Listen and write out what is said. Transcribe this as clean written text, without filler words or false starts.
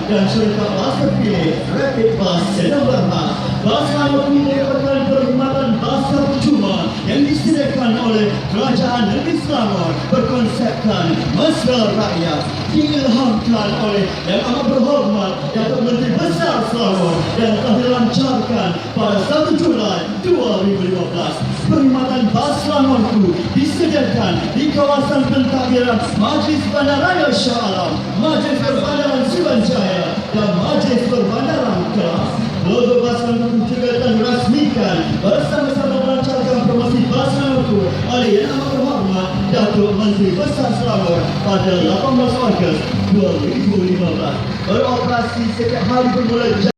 dan syarikat bas terpilih Rapid Bus September. Bas Selangor ini merupakan perkhidmatan bas percuma yang disediakan oleh Kerajaan Negeri Selangor berkonsepkan mesra rakyat, diilhamkan oleh Yang Amat Berhormat Datuk Menteri Besar Selangor dan telah dilancarkan pada 1 Julai 2015. Perkhidmatan bas Selangor itu disediakan di kawasan pentadbiran Majlis Bandaraya Shah Alam, Majlis Perbandaran Sibanjaya dan Majlis Perbandaran Kelang. Logo bas Selangor juga telah dirasmikan bersama-sama melancarkan promosi bas Selangor oleh Yang Amat Berhormat Datuk Menteri Besar Selangor pada 18 Ogos 2015. Beroperasi setiap hari bermula